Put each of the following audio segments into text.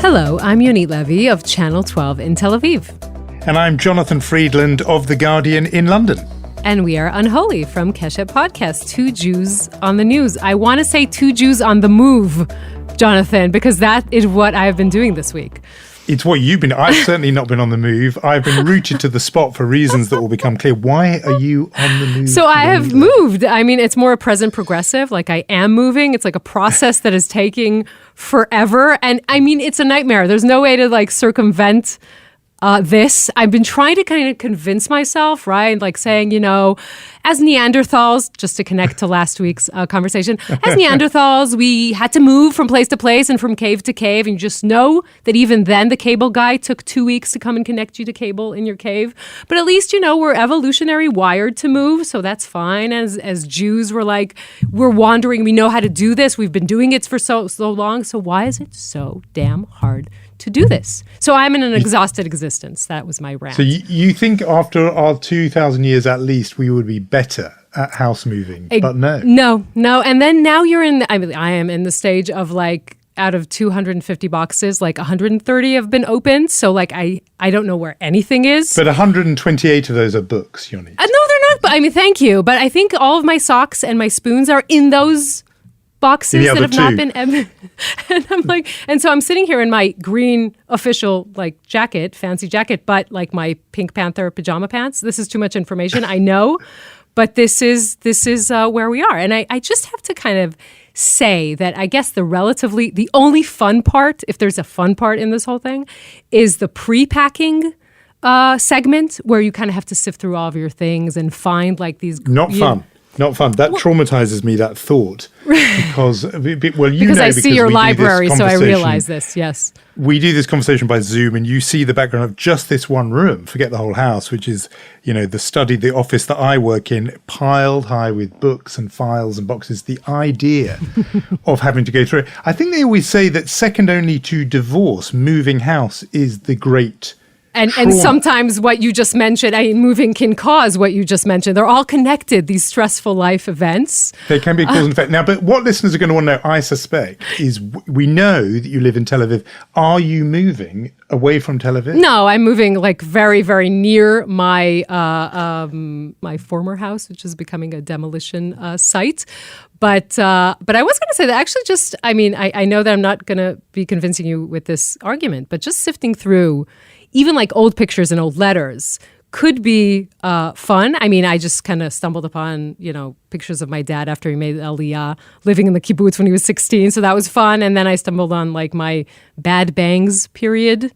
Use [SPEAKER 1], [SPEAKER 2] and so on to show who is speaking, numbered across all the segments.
[SPEAKER 1] Hello, I'm Yonit Levy of Channel 12 in Tel Aviv.
[SPEAKER 2] And I'm Jonathan Friedland of The Guardian in London.
[SPEAKER 1] And we are Unholy from Keshet Podcast, Two Jews on the News. I want to say Two Jews on the Move, Jonathan, because that is what I've been doing this week.
[SPEAKER 2] It's what you've been. I've certainly not been on the move. I've been rooted to the spot for reasons that will become clear. Why are you on the move?
[SPEAKER 1] So I have moved. I mean, it's more a present progressive. Like I am moving. It's like a process that is taking forever. And I mean, it's a nightmare. There's no way to like circumvent this. I've been trying to kind of convince myself, right? Like saying, you know, as Neanderthals, just to connect to last week's conversation, as Neanderthals, we had to move from place to place and from cave to cave. And you just know that even then the cable guy took 2 weeks to come and connect you to cable in your cave. But at least, you know, we're evolutionary wired to move. So that's fine. As Jews, we're like, we're wandering. We know how to do this. We've been doing it for so long. So why is it so damn hard to do this? So I'm in an exhausted existence. That was my rant.
[SPEAKER 2] So you think after our 2,000 years at least, we would be better at house moving, but no. No. And then now you're in, I am in the stage of like, out of 250 boxes, like 130 have been opened. So like, I don't know where anything is. But 128 of those are books, Yoni.
[SPEAKER 1] No, they're not. But I mean, thank you. But I think all of my socks and my spoons are in those boxes that have not been and I'm like, and so I'm sitting here in my green official like jacket, fancy jacket, but like my Pink Panther pajama pants. This is too much information, I know, but this is where we are. And I just have to kind of say that I guess the only fun part, if there's a fun part in this whole thing, is the pre-packing segment where you kind of have to sift through all of your things and find like these
[SPEAKER 2] Not fun. That traumatizes me, that thought, because
[SPEAKER 1] I see your library, so I realize this. Yes,
[SPEAKER 2] we do this conversation by Zoom, and you see the background of just this one room. Forget the whole house, which is, you know, the study, the office that I work in, piled high with books and files and boxes. The idea of having to go through it. I think they always say that second only to divorce, moving house is the great. And
[SPEAKER 1] sometimes what you just mentioned, moving can cause what you just mentioned. They're all connected, these stressful life events.
[SPEAKER 2] They can be cause and effect. Now, but what listeners are going to want to know, I suspect, is we know that you live in Tel Aviv. Are you moving away from Tel Aviv? No,
[SPEAKER 1] I'm moving like very, very near my my former house, which is becoming a demolition site. But I was going to say that actually just, I mean, I know that I'm not going to be convincing you with this argument, but just sifting through even like old pictures and old letters could be fun. I mean, I just kind of stumbled upon, you know, pictures of my dad after he made Aliyah, living in the kibbutz when he was 16. So that was fun. And then I stumbled on like my bad bangs period,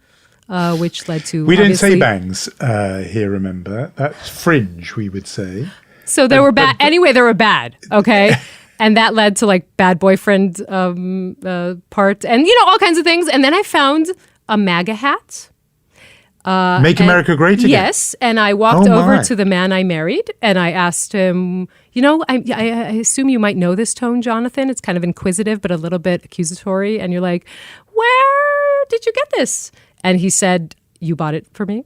[SPEAKER 1] which led to
[SPEAKER 2] We didn't say bangs here, remember. That's fringe, we would say.
[SPEAKER 1] So they were bad. Anyway, they were bad, okay? And that led to like bad boyfriend part and, you know, all kinds of things. And then I found a MAGA hat.
[SPEAKER 2] Make America Great Again.
[SPEAKER 1] Yes, and I walked over to the man I married, and I asked him, you know, I assume you might know this tone, Jonathan. It's kind of inquisitive, but a little bit accusatory. And you're like, where did you get this? And he said, you bought it for me.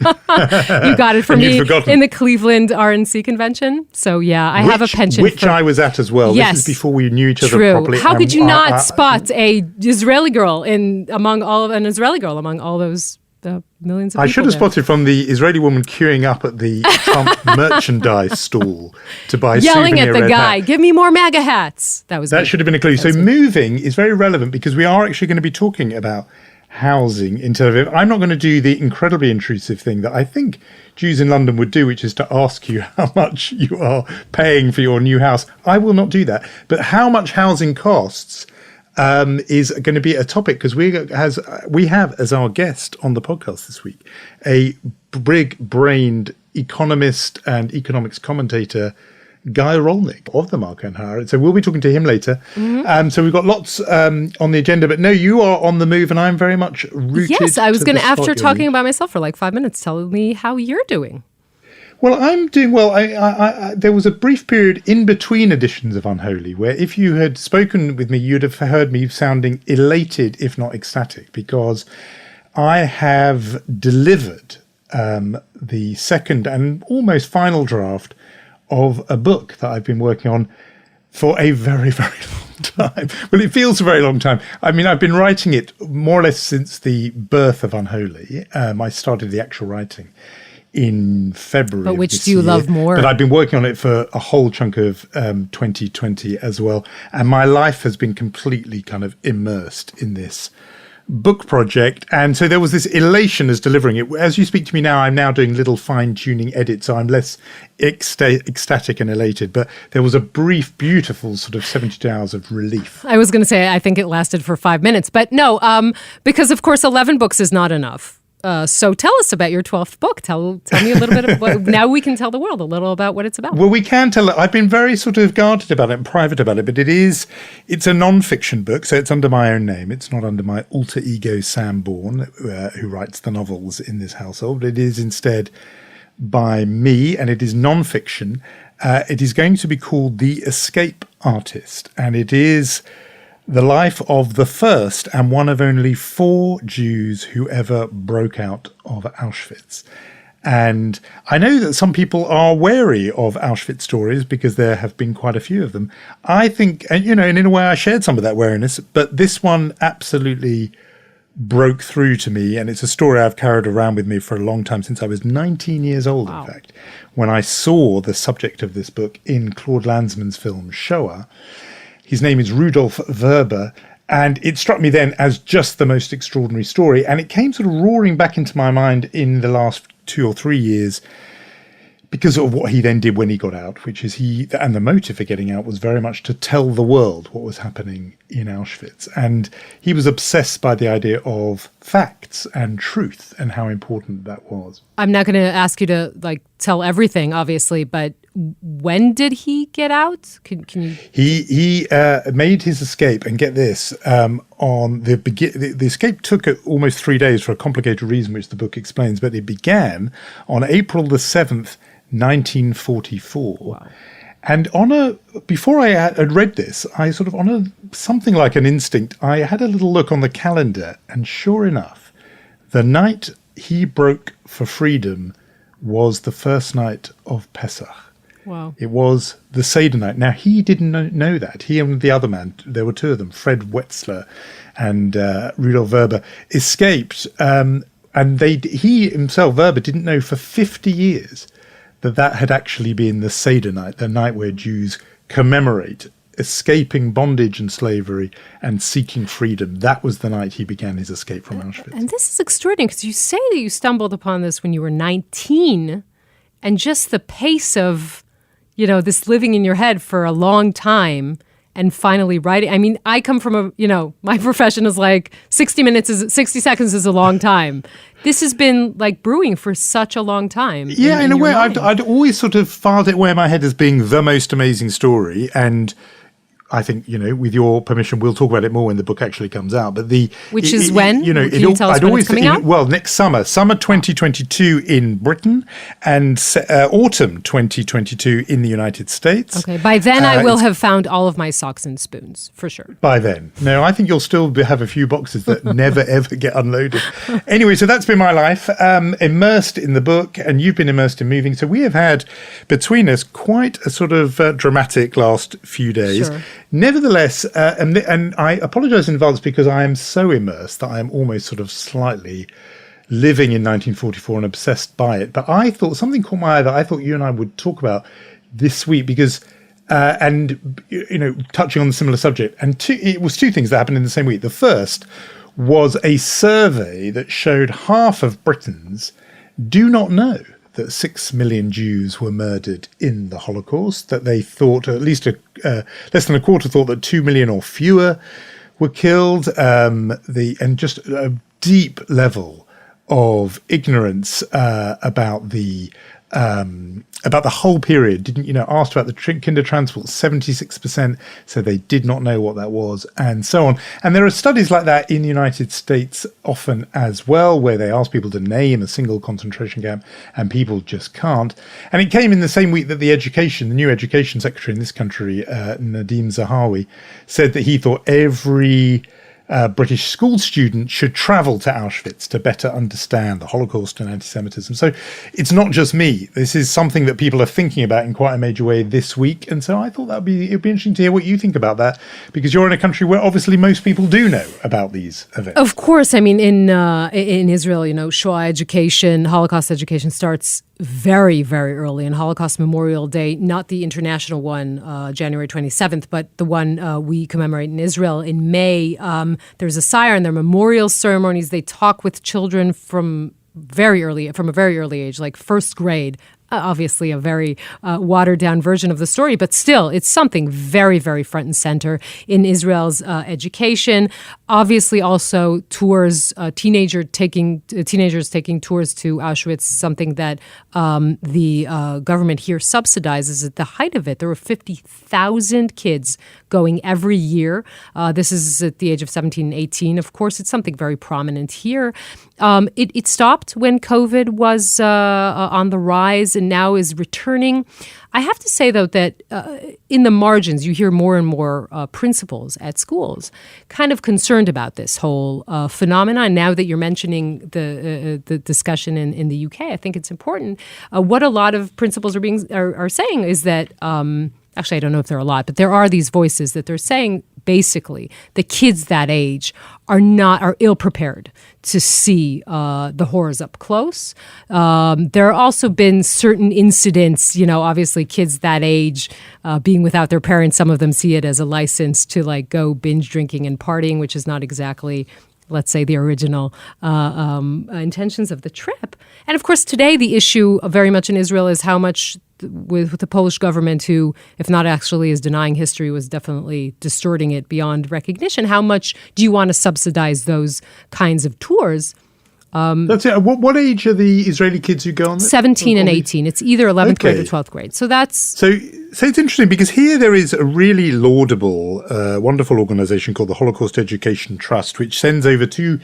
[SPEAKER 1] You got it for me in the Cleveland RNC convention. So yeah, I have a penchant
[SPEAKER 2] which I was at as well.
[SPEAKER 1] Yes,
[SPEAKER 2] this is before we knew each other properly.
[SPEAKER 1] How could you not spot an Israeli girl among all those millions of people?
[SPEAKER 2] I should have spotted from the Israeli woman queuing up at the Trump merchandise stall to buy
[SPEAKER 1] yelling
[SPEAKER 2] souvenir
[SPEAKER 1] at the
[SPEAKER 2] red
[SPEAKER 1] guy,
[SPEAKER 2] hat.
[SPEAKER 1] give me more MAGA hats. That
[SPEAKER 2] should have been a clue. So moving is very relevant because we are actually going to be talking about housing in Tel Aviv. I'm not going to do the incredibly intrusive thing that I think Jews in London would do, which is to ask you how much you are paying for your new house. I will not do that. But how much housing costs is going to be a topic because we have as our guest on the podcast this week a big-brained economist and economics commentator, Guy Rolnik of TheMarker and Haaretz. So we'll be talking to him later. Mm-hmm. So we've got lots on the agenda. But no, you are on the move, and I'm very much rooted.
[SPEAKER 1] Yes, I was going to, after talking about myself for like 5 minutes, tell me how you're doing.
[SPEAKER 2] Well, I'm doing well. I there was a brief period in between editions of Unholy where if you had spoken with me, you'd have heard me sounding elated, if not ecstatic, because I have delivered the second and almost final draft of a book that I've been working on For a very, very long time. Well, it feels a very long time. I mean, I've been writing it more or less since the birth of Unholy. I started the actual writing in February.
[SPEAKER 1] But which do you love more?
[SPEAKER 2] But I've been working on it for a whole chunk of 2020 as well. And my life has been completely kind of immersed in this book project. And so there was this elation as delivering it. As you speak to me now, I'm now doing little fine-tuning edits, so I'm less ecstatic and elated. But there was a brief, beautiful sort of 72 hours of relief.
[SPEAKER 1] I was going to say, I think it lasted for 5 minutes. But no, because, of course, 11 books is not enough. So tell us about your 12th book. Tell me a little bit of what, now we can tell the world a little about what it's about.
[SPEAKER 2] Well, we can tell. I've been very sort of guarded about it and private about it, but it's a non-fiction book, so it's under my own name. It's not under my alter ego, Sam Bourne, who writes the novels in this household. It is instead by me, and it is non-fiction. It is going to be called The Escape Artist, and it is the life of the first and one of only 4 Jews who ever broke out of Auschwitz. And I know that some people are wary of Auschwitz stories because there have been quite a few of them. I think, and in a way I shared some of that wariness, but this one absolutely broke through to me. And it's a story I've carried around with me for a long time, since I was 19 years old,
[SPEAKER 1] Wow.
[SPEAKER 2] in fact, when I saw the subject of this book in Claude Lanzmann's film Shoah. His name is Rudolf Verber, and it struck me then as just the most extraordinary story. And it came sort of roaring back into my mind in the last 2 or 3 years because of what he then did when he got out, which is and the motive for getting out was very much to tell the world what was happening in Auschwitz. And he was obsessed by the idea of facts and truth and how important that was.
[SPEAKER 1] I'm not going to ask you to tell everything, obviously, but when did he get out? Can you?
[SPEAKER 2] He made his escape, and get this, on the escape took almost 3 days for a complicated reason, which the book explains, but it began on April the 7th, 1944.
[SPEAKER 1] Wow.
[SPEAKER 2] And before I had read this, I sort of, something like an instinct, I had a little look on the calendar, and sure enough, the night he broke for freedom was the first night of Pesach.
[SPEAKER 1] Wow.
[SPEAKER 2] It was the Seder night. Now, he didn't know that. He and the other man, there were 2 of them, Fred Wetzler and Rudolf Verber, escaped. And he himself, Verber, didn't know for 50 years that had actually been the Seder night, the night where Jews commemorate escaping bondage and slavery and seeking freedom. That was the night he began his escape from Auschwitz.
[SPEAKER 1] And this is extraordinary because you say that you stumbled upon this when you were 19, and just the pace of this living in your head for a long time and finally writing. I mean, I come from my profession is 60 seconds is a long time. This has been brewing for such a long time.
[SPEAKER 2] Yeah, in a way, I'd always sort of filed it away in my head as being the most amazing story. And I think, with your permission, we'll talk about it more when the book actually comes out. But
[SPEAKER 1] Which is when? Can you tell us when it's coming out?
[SPEAKER 2] Well, next summer 2022 in Britain, and autumn 2022 in the United States.
[SPEAKER 1] Okay, by then I will have found all of my socks and spoons, for sure.
[SPEAKER 2] By then. No, I think you'll still have a few boxes that never, ever get unloaded. Anyway, so that's been my life, immersed in the book, and you've been immersed in moving. So we have had, between us, quite a sort of dramatic last few days.
[SPEAKER 1] Sure.
[SPEAKER 2] Nevertheless, and I apologise in advance because I am so immersed that I am almost sort of slightly living in 1944 and obsessed by it. But I thought something caught my eye that I thought you and I would talk about this week because, touching on the similar subject. And it was 2 things that happened in the same week. The first was a survey that showed half of Britons do not know that 6 million Jews were murdered in the Holocaust, that they thought, at least less than a quarter thought that 2 million or fewer were killed, and just a deep level of ignorance about the whole period. Asked about the Kinder Transport, 76% said they did not know what that was, and so on. And there are studies like that in the United States often as well, where they ask people to name a single concentration camp, and people just can't. And it came in the same week that the new education secretary in this country, Nadim Zahawi, said that he thought every British school students should travel to Auschwitz to better understand the Holocaust and anti-Semitism. So it's not just me. This is something that people are thinking about in quite a major way this week. And so I thought it'd be interesting to hear what you think about that, because you're in a country where obviously most people do know about these events.
[SPEAKER 1] Of course. I mean, in Israel, Shoah education, Holocaust education starts very, very early. And Holocaust Memorial Day, not the international one, January 27th, but the one we commemorate in Israel in May. There's a siren, there are memorial ceremonies. They talk with children from a very early age, like first grade. Obviously a very watered down version of the story, but still it's something very, very front and center in Israel's education. Obviously also tours, teenagers taking tours to Auschwitz, something that the government here subsidizes. At the height of it, there were 50,000 kids going every year. This is at the age of 17 and 18. Of course, it's something very prominent here. It stopped when COVID was on the rise and now is returning. I have to say, though, that in the margins, you hear more and more principals at schools kind of concerned about this whole phenomenon. Now that you're mentioning the discussion in the UK, I think it's important. What a lot of principals are saying is that, actually, I don't know if there are a lot, but there are these voices that they're saying basically the kids that age are ill prepared to see the horrors up close. There have also been certain incidents, obviously kids that age being without their parents, some of them see it as a license to like go binge drinking and partying, which is not exactly, let's say, the original intentions of the trip. And of course, today the issue very much in Israel is how much with the Polish government, who, if not actually is denying history, was definitely distorting it beyond recognition. How much do you want to subsidize those kinds of tours?
[SPEAKER 2] That's it. What age are the Israeli kids who go on this?
[SPEAKER 1] 17 and 18. It's either 11th grade or 12th grade. So that's...
[SPEAKER 2] So it's interesting because here there is a really laudable, wonderful organization called the Holocaust Education Trust, which sends over two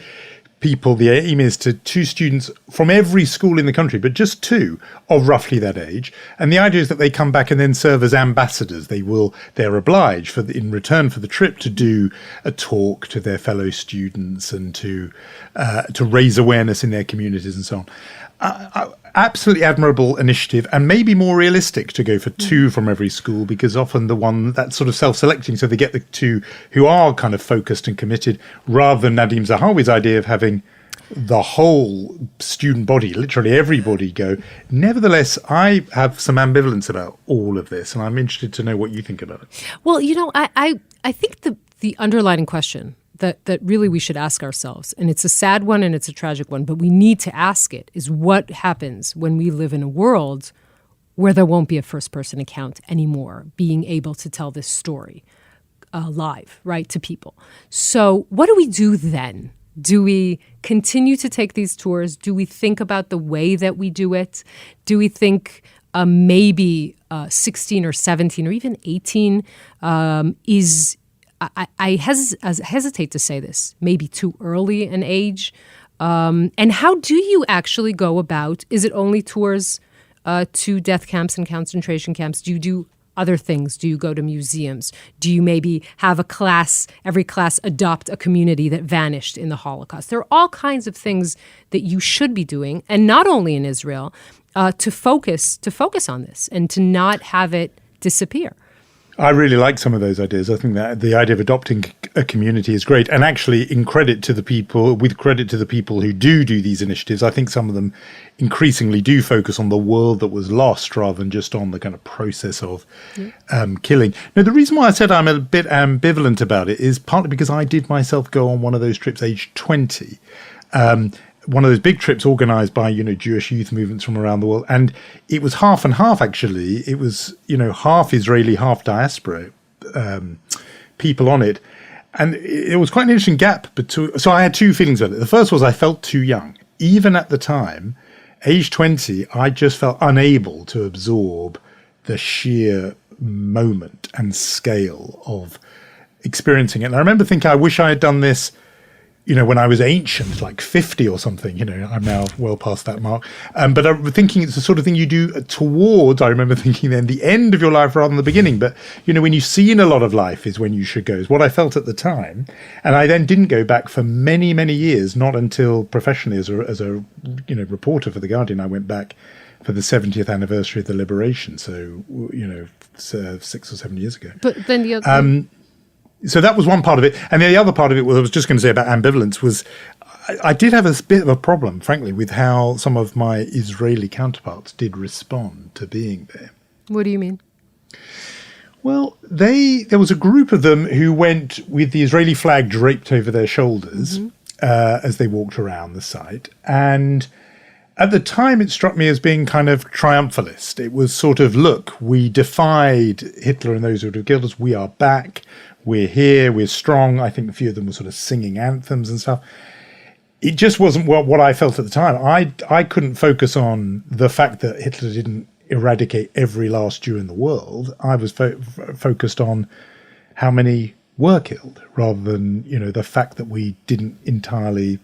[SPEAKER 2] people. The aim is to two students from every school in the country, but just two of roughly that age. And the idea is that they come back and then serve as ambassadors. They're obliged in return for the trip to do a talk to their fellow students and to raise awareness in their communities and so on. Absolutely admirable initiative, and maybe more realistic to go for two from every school, because often the one that's sort of self-selecting, so they get the two who are kind of focused and committed, rather than Nadim Zahawi's idea of having the whole student body, literally everybody, go. Nevertheless, I have some ambivalence about all of this, and I'm interested to know what you think about it.
[SPEAKER 1] Well, I think the underlying question that really we should ask ourselves, and it's a sad one and it's a tragic one, but we need to ask it, is what happens when we live in a world where there won't be a first-person account anymore, being able to tell this story live, right, to people. So what do we do then? Do we continue to take these tours? Do we think about the way that we do it? Do we think maybe 16 or 17 or even 18 is... I hesitate to say this, maybe too early an age. And how do you actually go about, is it only tours to death camps and concentration camps? Do you do other things? Do you go to museums? Do you maybe have every class adopt a community that vanished in the Holocaust? There are all kinds of things that you should be doing, and not only in Israel, to focus on this and to not have it disappear.
[SPEAKER 2] I really like some of those ideas. I think that the idea of adopting a community is great. And actually, with credit to the people who do these initiatives, I think some of them increasingly do focus on the world that was lost rather than just on the kind of process of killing. Now, the reason why I said I'm a bit ambivalent about it is partly because I did myself go on one of those trips aged 20. One of those big trips organized by, Jewish youth movements from around the world. And it was half and half, actually. It was, half Israeli, half diaspora people on it. And it was quite an interesting gap between. So I had two feelings about it. The first was I felt too young. Even at the time, age 20, I just felt unable to absorb the sheer moment and scale of experiencing it. And I remember thinking, I wish I had done this when I was ancient, like 50 or something, I'm now well past that mark. But I'm thinking it's the sort of thing you do towards, I remember thinking then, the end of your life rather than the beginning. But, when you've seen a lot of life is when you should go, is what I felt at the time. And I then didn't go back for many, many years, not until professionally as a reporter for The Guardian, I went back for the 70th anniversary of the liberation. So, 6 or 7 years ago.
[SPEAKER 1] But then the other...
[SPEAKER 2] So that was one part of it. And the other part of it, what I was just going to say about ambivalence was I did have a bit of a problem, frankly, with how some of my Israeli counterparts did respond to being there.
[SPEAKER 1] What do you mean?
[SPEAKER 2] Well, there was a group of them who went with the Israeli flag draped over their shoulders as they walked around the site. And at the time, it struck me as being kind of triumphalist. It was sort of, look, we defied Hitler and those who would have killed us. We are back. We're here, we're strong. I think a few of them were sort of singing anthems and stuff. It just wasn't what I felt at the time. I couldn't focus on the fact that Hitler didn't eradicate every last Jew in the world. I was focused on how many were killed rather than, the fact that we didn't entirely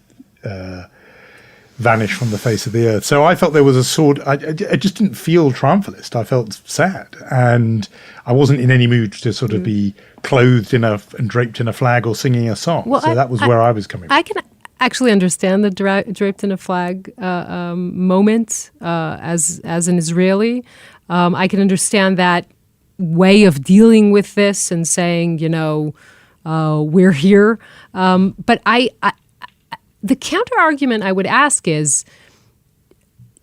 [SPEAKER 2] vanish from the face of the earth. So I felt there was a sort. I just didn't feel triumphalist. I felt sad, and I wasn't in any mood to sort of be clothed in and draped in a flag or singing a song.
[SPEAKER 1] Well,
[SPEAKER 2] so that was where I was coming from.
[SPEAKER 1] I can actually understand the draped in a flag moment as an Israeli. I can understand that way of dealing with this and saying, we're here. But the counter argument I would ask is,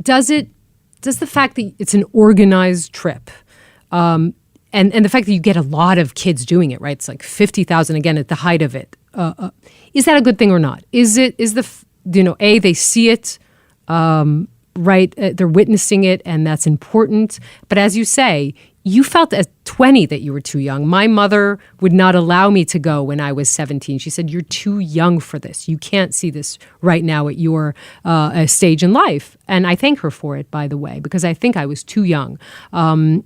[SPEAKER 1] does the fact that it's an organized trip, and the fact that you get a lot of kids doing it, right? It's like 50,000 again at the height of it. Is that a good thing or not? They see it, right? They're witnessing it, and that's important. But as you say, you felt at 20 that you were too young. My mother would not allow me to go when I was 17. She said, you're too young for this. You can't see this right now at your stage in life. And I thank her for it, by the way, because I think I was too young. Martha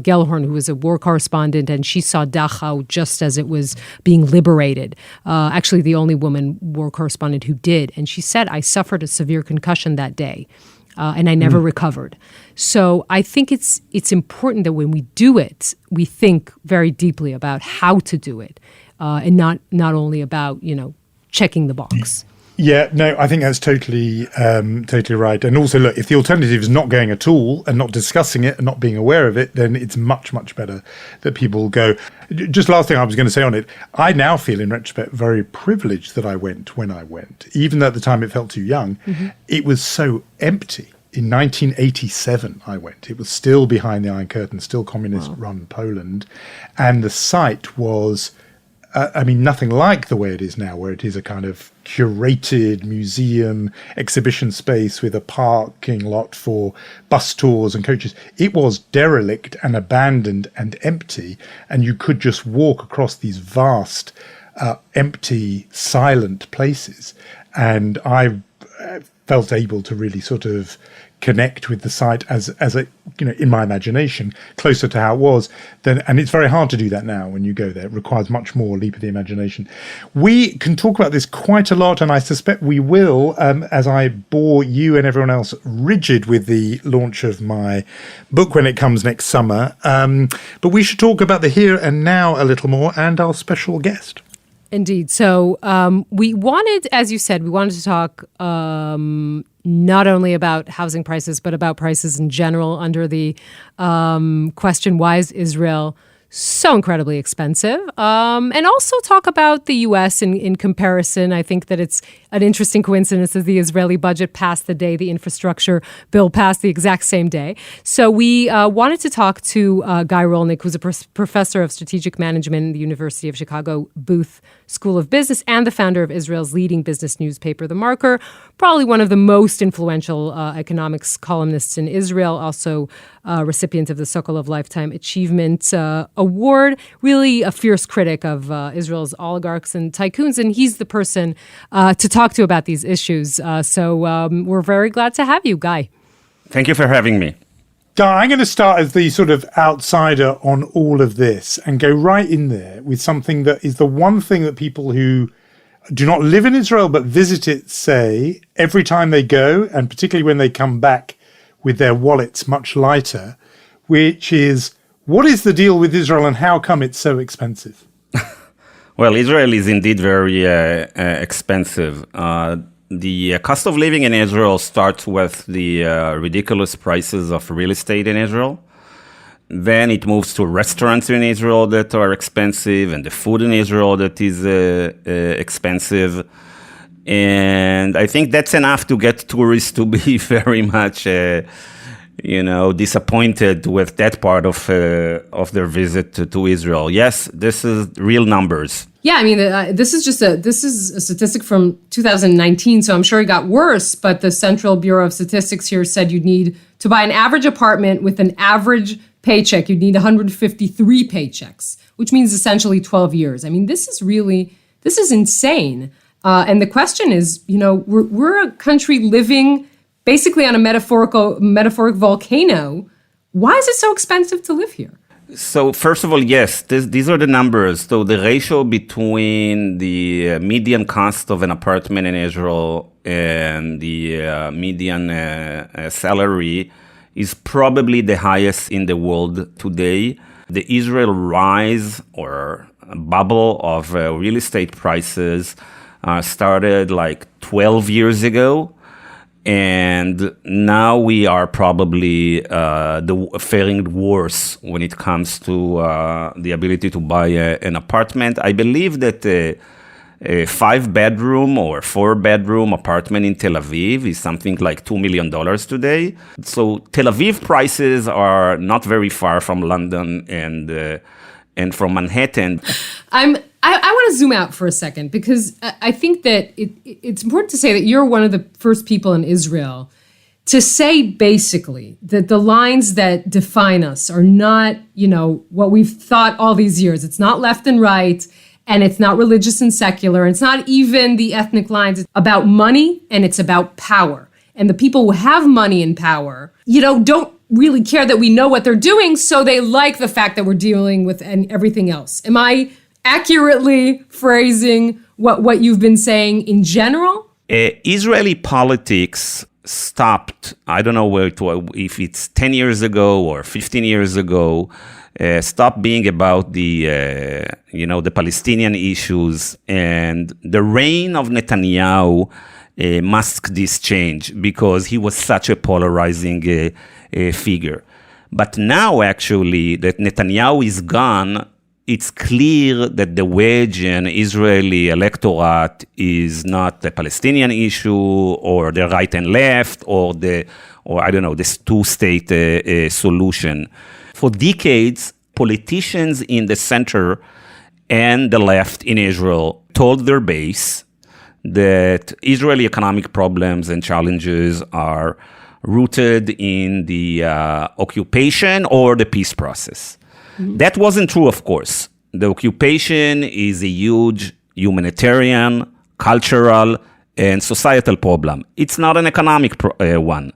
[SPEAKER 1] Gellhorn, who was a war correspondent, and she saw Dachau just as it was being liberated. Actually, the only woman war correspondent who did. And she said, I suffered a severe concussion that day. And I never recovered. So I think it's important that when we do it, we think very deeply about how to do it, and not only about checking the box.
[SPEAKER 2] Yeah, no, I think that's totally right. And also, look, if the alternative is not going at all and not discussing it and not being aware of it, then it's much, much better that people go. Just last thing I was going to say on it, I now feel in retrospect very privileged that I went when I went. Even though at the time it felt too young, it was so empty. In 1987, I went. It was still behind the Iron Curtain, still communist-run Poland. And the site was... nothing like the way it is now, where it is a kind of curated museum exhibition space with a parking lot for bus tours and coaches. It was derelict and abandoned and empty, and you could just walk across these vast, empty, silent places. And I felt able to really sort of connect with the site as a, in my imagination, closer to how it was. And it's very hard to do that now when you go there. It requires much more leap of the imagination. We can talk about this quite a lot, and I suspect we will, as I bore you and everyone else rigid with the launch of my book when it comes next summer. But we should talk about the here and now a little more, and our special guest.
[SPEAKER 1] Indeed. So we wanted, as you said, to talk not only about housing prices, but about prices in general under the question, why is Israel so incredibly expensive? And also talk about the U.S. in comparison. I think that it's an interesting coincidence that the Israeli budget passed the day the infrastructure bill passed the exact same day. So we wanted to talk to Guy Rolnik, who's a professor of strategic management in the University of Chicago Booth School of Business and the founder of Israel's leading business newspaper, TheMarker, probably one of the most influential economics columnists in Israel, also recipient of the Sokolov Lifetime Achievement Award, really a fierce critic of Israel's oligarchs and tycoons, and he's the person to talk to about these issues. So we're very glad to have you, Guy.
[SPEAKER 3] Thank you for having me.
[SPEAKER 2] Guy, I'm going to start as the sort of outsider on all of this and go right in there with something that is the one thing that people who do not live in Israel but visit it say every time they go, and particularly when they come back with their wallets much lighter, which is, what is the deal with Israel and how come it's so expensive?
[SPEAKER 3] Well, Israel is indeed very expensive. The cost of living in Israel starts with the ridiculous prices of real estate in Israel. Then it moves to restaurants in Israel that are expensive, and the food in Israel that is expensive. And I think that's enough to get tourists to be very much, disappointed with that part of their visit to Israel. Yes, this is real numbers.
[SPEAKER 1] Yeah, I mean, this is a statistic from 2019, so I'm sure it got worse. But the Central Bureau of Statistics here said you'd need to buy an average apartment with an average paycheck. You'd need 153 paychecks, which means essentially 12 years. I mean, this is insane. And the question is, we're a country living basically on a metaphoric volcano. Why is it so expensive to live here?
[SPEAKER 3] So first of all, yes, these are the numbers. So the ratio between the median cost of an apartment in Israel and the median salary is probably the highest in the world today. The Israel rise or bubble of real estate prices started like 12 years ago. And now we are probably faring worse when it comes to the ability to buy an apartment. I believe that a 5-bedroom or 4-bedroom apartment in Tel Aviv is something like $2 million today. So Tel Aviv prices are not very far from London and from Manhattan.
[SPEAKER 1] I want to zoom out for a second because I think that it's important to say that you're one of the first people in Israel to say basically that the lines that define us are not, what we've thought all these years. It's not left and right, and it's not religious and secular. And it's not even the ethnic lines. It's about money and it's about power. And the people who have money and power, don't really care that we know what they're doing, so they like the fact that we're dealing with and everything else. Am I accurately phrasing what you've been saying in general?
[SPEAKER 3] Israeli politics stopped, I don't know if it's 10 years ago or 15 years ago, stopped being about the Palestinian issues, and the reign of Netanyahu masked this change because he was such a polarizing figure. But now, actually, that Netanyahu is gone, it's clear that the wedge in Israeli electorate is not the Palestinian issue or the right and left or this two-state solution. For decades, politicians in the center and the left in Israel told their base that Israeli economic problems and challenges are rooted in the occupation or the peace process. Mm-hmm. That wasn't true, of course. The occupation is a huge humanitarian, cultural, and societal problem. It's not an economic one.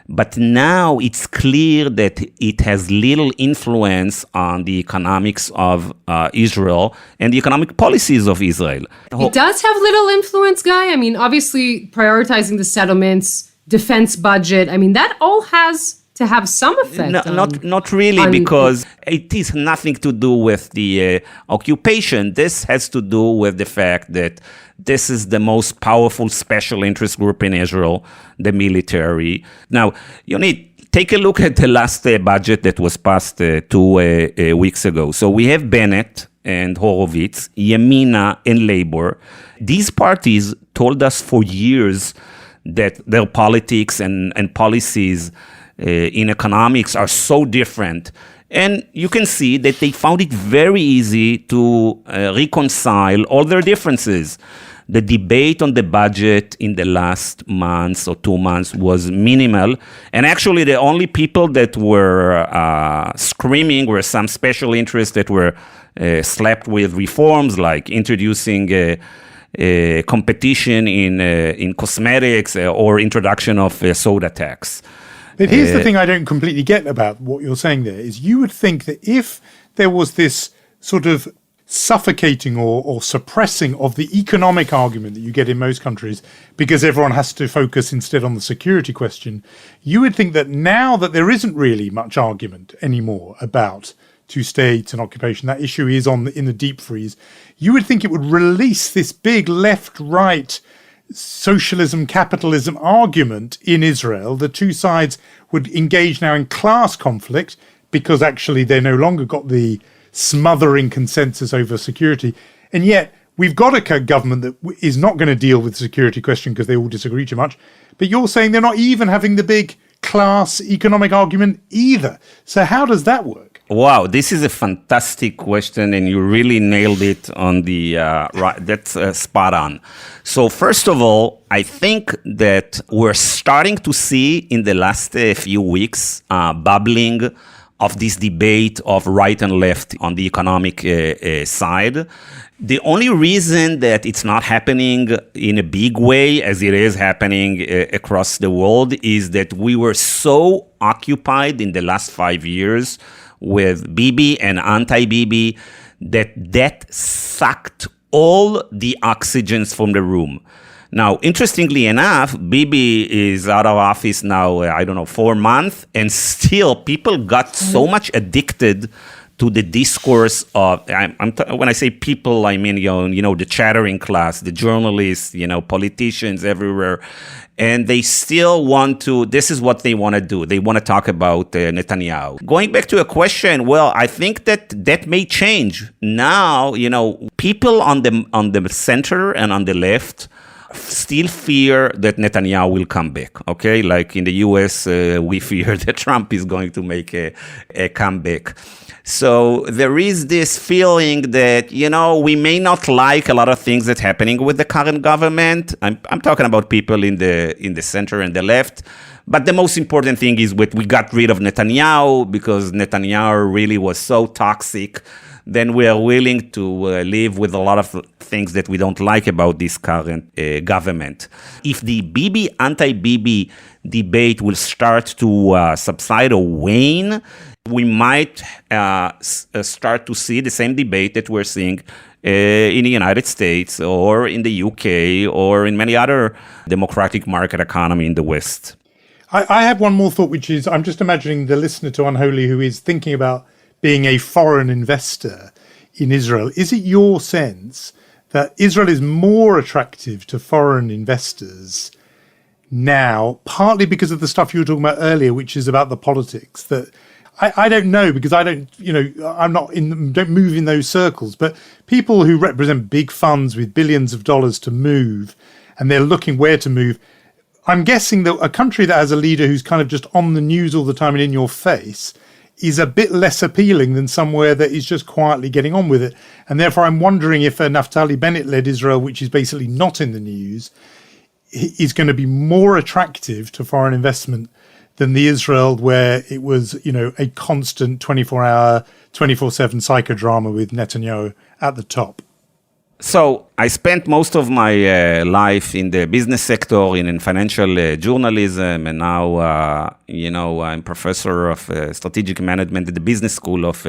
[SPEAKER 3] But now it's clear that it has little influence on the economics of Israel and the economic policies of Israel.
[SPEAKER 1] It does have little influence, Guy. I mean, obviously, prioritizing the settlements, defense budget, that all has to have some effect.
[SPEAKER 3] Not really, because it is nothing to do with the occupation. This has to do with the fact that this is the most powerful special interest group in Israel, the military. Now, take a look at the last budget that was passed 2 weeks ago. So we have Bennett and Horowitz, Yamina and Labor. These parties told us for years that their politics and policies in economics are so different. And you can see that they found it very easy to reconcile all their differences. The debate on the budget in the last months or 2 months was minimal. And actually, the only people that were screaming were some special interests that were slapped with reforms, like introducing competition in cosmetics or introduction of a soda tax.
[SPEAKER 2] But here's the thing I don't completely get about what you're saying there, is you would think that if there was this sort of suffocating or suppressing of the economic argument that you get in most countries because everyone has to focus instead on the security question, you would think that now that there isn't really much argument anymore about two states and occupation, that issue is in the deep freeze, you would think it would release this big left-right socialism, capitalism argument in Israel. The two sides would engage now in class conflict because actually they no longer got the smothering consensus over security. And yet we've got a government that is not going to deal with the security question because they all disagree too much. But you're saying they're not even having the big class economic argument either. So how does that work?
[SPEAKER 3] Wow, this is a fantastic question, and you really nailed it on the right. That's spot on. So first of all, I think that we're starting to see in the last few weeks bubbling of this debate of right and left on the economic side. The only reason that it's not happening in a big way as it is happening across the world is that we were so occupied in the last 5 years with Bibi and anti-Bibi that sucked all the oxygens from the room. Now, interestingly enough, Bibi is out of office now, 4 months, and still people got so much addicted to the discourse of, when I say people, I mean, the chattering class, the journalists, politicians everywhere. And they still want to, this is what they want to do. They want to talk about Netanyahu. Going back to a question, well, I think that may change. Now, people on the center and on the left still fear that Netanyahu will come back, okay? Like in the US, we fear that Trump is going to make a comeback. So there is this feeling that, we may not like a lot of things that's happening with the current government. I'm talking about people in the center and the left. But the most important thing is we got rid of Netanyahu because Netanyahu really was so toxic. Then we are willing to live with a lot of things that we don't like about this current government. If the Bibi, anti-Bibi debate will start to subside or wane, we might start to see the same debate that we're seeing in the United States or in the UK or in many other democratic market economy in the West.
[SPEAKER 2] I have one more thought, which is I'm just imagining the listener to Unholy who is thinking about being a foreign investor in Israel. Is it your sense that Israel is more attractive to foreign investors now, partly because of the stuff you were talking about earlier, which is about the politics that I don't know, because I don't, I'm not don't move in those circles, but people who represent big funds with billions of dollars to move and they're looking where to move. I'm guessing that a country that has a leader who's kind of just on the news all the time and in your face is a bit less appealing than somewhere that is just quietly getting on with it. And therefore, I'm wondering if a Naftali Bennett-led Israel, which is basically not in the news, is going to be more attractive to foreign investment than the Israel where it was, a constant 24-hour, 24/7 psychodrama with Netanyahu at the top.
[SPEAKER 3] So I spent most of my life in the business sector, in financial journalism, and now, I'm professor of strategic management at the business school of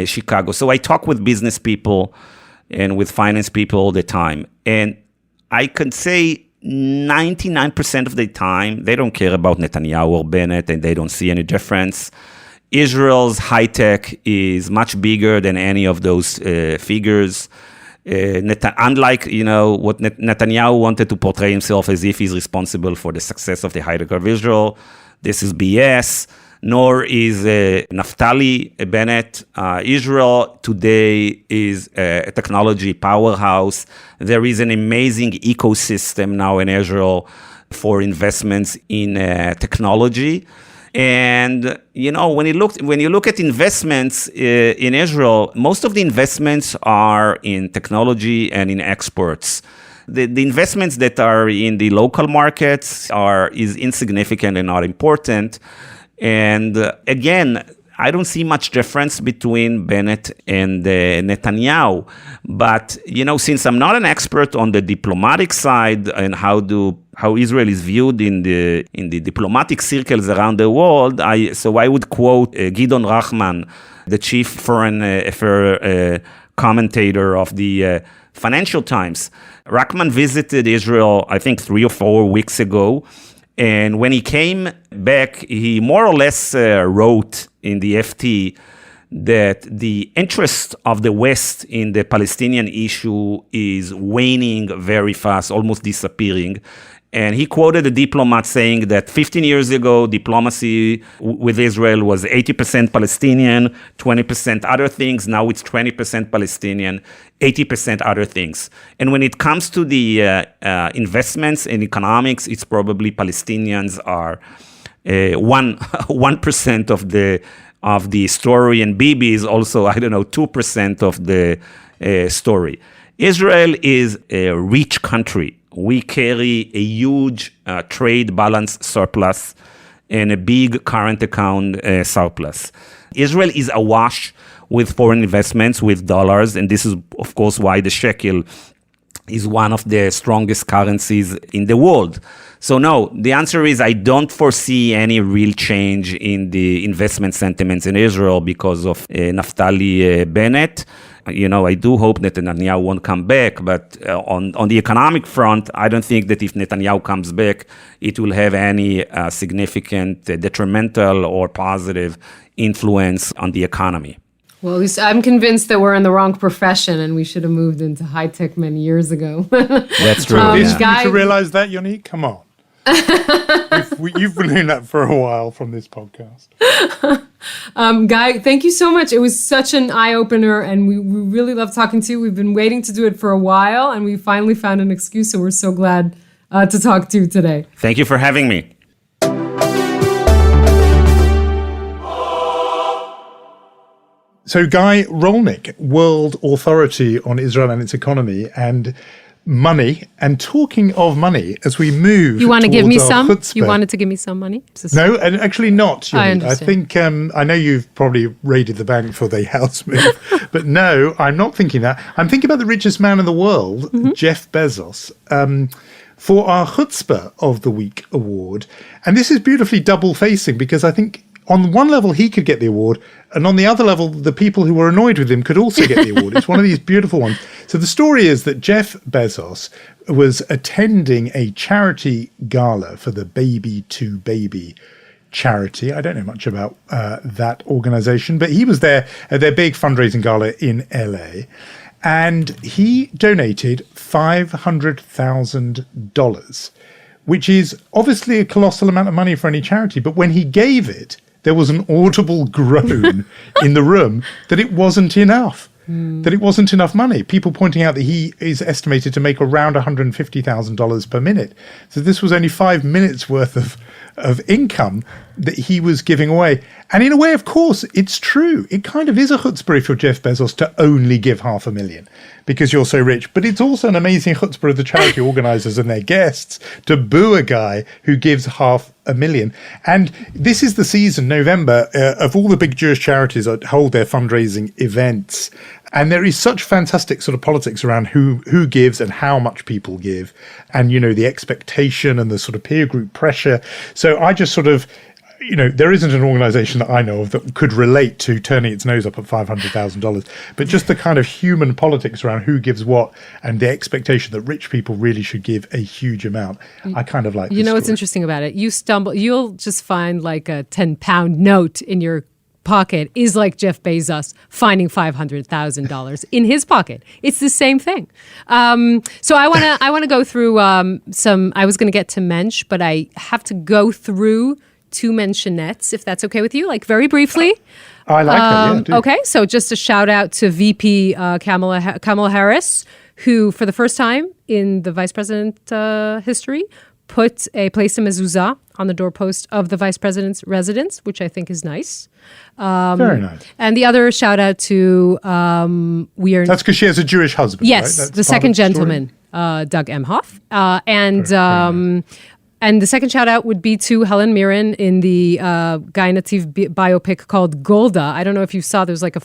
[SPEAKER 3] Chicago. So I talk with business people and with finance people all the time. And I can say 99% of the time, they don't care about Netanyahu or Bennett, and they don't see any difference. Israel's high tech is much bigger than any of those figures. Unlike, what Netanyahu wanted to portray himself as if he's responsible for the success of the high tech of Israel, this is BS. Nor is Naftali Bennett. Israel today is a technology powerhouse. There is an amazing ecosystem now in Israel for investments in technology. And, when you look at investments in Israel, most of the investments are in technology and in exports. The investments that are in the local markets is insignificant and not important. And again, I don't see much difference between Bennett and Netanyahu. But, since I'm not an expert on the diplomatic side and how Israel is viewed in the diplomatic circles around the world, I would quote Gidon Rahman, the chief foreign affairs commentator of the Financial Times. Rachman visited Israel, I think, 3 or 4 weeks ago. And when he came back, he more or less wrote in the FT that the interest of the West in the Palestinian issue is waning very fast, almost disappearing. And he quoted a diplomat saying that 15 years ago, diplomacy with Israel was 80% Palestinian, 20% other things. Now it's 20% Palestinian, 80% other things. And when it comes to the investments in economics, it's probably Palestinians are 1% of the story, and Bibi is also, 2% of the story. Israel is a rich country. We carry a huge trade balance surplus and a big current account surplus. Israel is awash with foreign investments, with dollars, and this is, of course, why the shekel is one of the strongest currencies in the world. So no, the answer is I don't foresee any real change in the investment sentiments in Israel because of Naftali Bennett. I do hope that Netanyahu won't come back, but on the economic front, I don't think that if Netanyahu comes back, it will have any significant detrimental or positive influence on the economy.
[SPEAKER 1] Well, at least I'm convinced that we're in the wrong profession and we should have moved into high tech many years ago.
[SPEAKER 3] That's true.
[SPEAKER 2] It's for you to realize that, Yonit? Come on. You've been doing that for a while from this podcast.
[SPEAKER 1] Guy, thank you so much. It was such an eye-opener, and we really love talking to you. We've been waiting to do it for a while, and we finally found an excuse, so we're so glad to talk to you today.
[SPEAKER 3] Thank you for having me.
[SPEAKER 2] So Guy Rolnik, world authority on Israel and its economy and money. And talking of money, as we move,
[SPEAKER 1] you want to give me some?
[SPEAKER 2] Chutzpah,
[SPEAKER 1] You wanted to give me some money?
[SPEAKER 2] No, and actually not. Yonit.
[SPEAKER 1] I understand.
[SPEAKER 2] I think I know you've probably raided the bank for the house move, but no, I'm not thinking that. I'm thinking about the richest man in the world, Jeff Bezos. For our Chutzpah of the Week award. And this is beautifully double-facing because I think on one level he could get the award, and on the other level, the people who were annoyed with him could also get the award. It's one of these beautiful ones. So the story is that Jeff Bezos was attending a charity gala for the Baby to Baby charity. I don't know much about that organization, but he was there at their big fundraising gala in LA. And he donated $500,000, which is obviously a colossal amount of money for any charity. But when he gave it, there was an audible groan in the room that it wasn't enough, that it wasn't enough money. People pointing out that he is estimated to make around $150,000 per minute. So this was only 5 minutes worth of income that he was giving away. And in a way, of course, it's true. It kind of is a chutzpah if you're Jeff Bezos to only give $500,000 because you're so rich. But it's also an amazing chutzpah of the charity organizers and their guests to boo a guy who gives $500,000. And this is the season, November, of all the big Jewish charities that hold their fundraising events. And there is such fantastic sort of politics around who gives and how much people give, and, the expectation and the sort of peer group pressure. So I just sort of, there isn't an organization that I know of that could relate to turning its nose up at $500,000, but just the kind of human politics around who gives what and the expectation that rich people really should give a huge amount. I kind of like
[SPEAKER 1] what's interesting about it? You'll just find like a 10-pound note in your pocket is like Jeff Bezos finding $500,000 in his pocket. It's the same thing. So I want to go through some. I was going to get to Mensch, but I have to go through two mentionettes, if that's okay with you, like very briefly.
[SPEAKER 2] I like that. Yeah,
[SPEAKER 1] okay, so just a shout out to VP Kamala Harris, who for the first time in the vice president history placed a mezuzah on the doorpost of the vice president's residence, which I think is nice.
[SPEAKER 2] Very nice.
[SPEAKER 1] And the other shout out to
[SPEAKER 2] That's because she has a Jewish husband.
[SPEAKER 1] Yes,
[SPEAKER 2] right?
[SPEAKER 1] the second gentleman, Doug Emhoff, and the second shout out would be to Helen Mirren in the Guy Nativ biopic called Golda. I don't know if you saw, there's like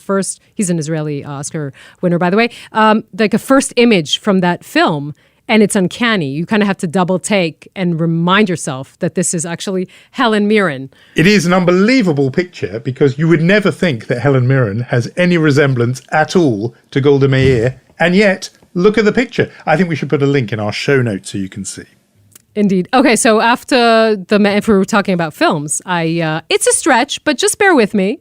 [SPEAKER 1] he's an Israeli Oscar winner, by the way, like a first image from that film. and it's uncanny. You kind of have to double take and remind yourself that this is actually Helen Mirren.
[SPEAKER 2] It is an unbelievable picture because you would never think that Helen Mirren has any resemblance at all to Golda Meir, and yet look at the picture. I think we should put a link in our show notes so you can see.
[SPEAKER 1] Indeed. Okay, so after if we were talking about films, it's a stretch, but just bear with me.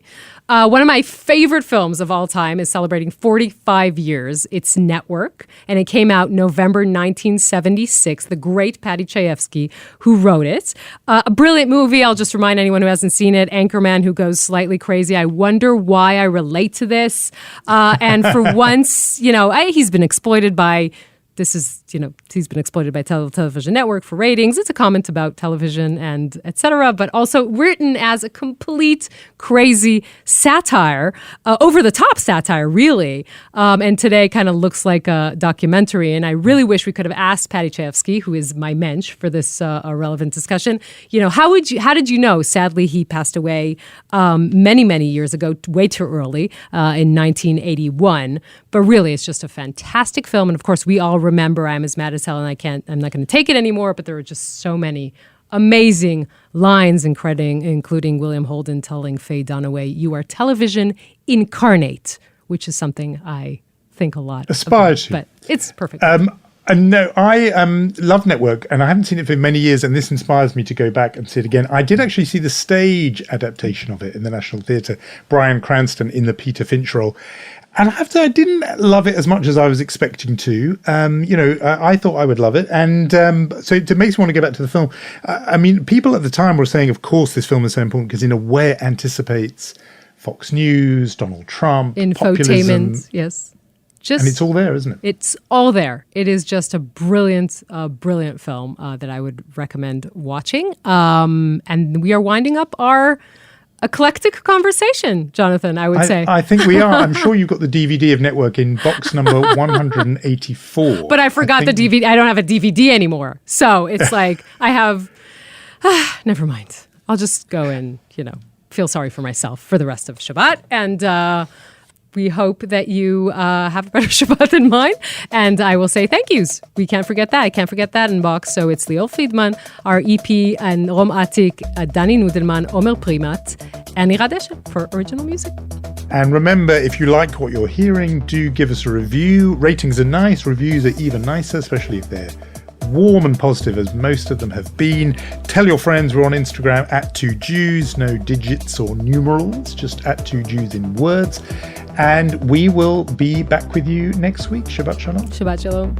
[SPEAKER 1] One of my favorite films of all time is celebrating 45 years. It's Network, and it came out November 1976. The great Paddy Chayefsky, who wrote it. A brilliant movie. I'll just remind anyone who hasn't seen it. Anchorman who goes slightly crazy. I wonder why I relate to this. And for once, he's been exploited by... he's been exploited by television network for ratings. It's a comment about television and etc., but also written as a complete crazy satire, over-the-top satire, really. And today kind of looks like a documentary. And I really wish we could have asked Paddy Chayefsky, who is my mensch for this relevant discussion, how did you know? Sadly, he passed away many, many years ago, way too early, in 1981. But really, it's just a fantastic film. And of course, we all remember I'm as mad as hell and I'm not going to take it anymore, but there are just so many amazing lines, including William Holden telling Faye Dunaway, "You are television incarnate," which is something I think a lot
[SPEAKER 2] aspire to.
[SPEAKER 1] But it's perfect.
[SPEAKER 2] And no, I love Network, and I haven't seen it for many years, and this inspires me to go back and see it again. I did actually see the stage adaptation of it in the National Theatre, Bryan Cranston in the Peter Finch role. And I have to say, I didn't love it as much as I was expecting to. I thought I would love it. And so it makes me want to go back to the film. People at the time were saying, of course, this film is so important because in a way it anticipates Fox News, Donald Trump, populism.
[SPEAKER 1] Yes.
[SPEAKER 2] And it's all there, isn't it?
[SPEAKER 1] It's all there. It is just a brilliant film that I would recommend watching. And we are winding up our eclectic conversation, Jonathan, I would say.
[SPEAKER 2] I think we are. I'm sure you've got the DVD of Network in box number 184.
[SPEAKER 1] But I forgot the DVD. I don't have a DVD anymore. So it's like I have... never mind. I'll just go and, feel sorry for myself for the rest of Shabbat. And we hope that you have a better Shabbat than mine. And I will say thank yous. We can't forget that. I can't forget that in box. So it's Lior Friedman, our EP, and Rom Atik, Dani Nudelman, Omer Primat, and Ira Desha for original music.
[SPEAKER 2] And remember, if you like what you're hearing, do give us a review. Ratings are nice. Reviews are even nicer, especially if they're warm and positive, as most of them have been. Tell your friends. We're on Instagram @2Jews, no digits or numerals, just @2Jews in words. And we will be back with you next week. Shabbat Shalom.
[SPEAKER 1] Shabbat Shalom.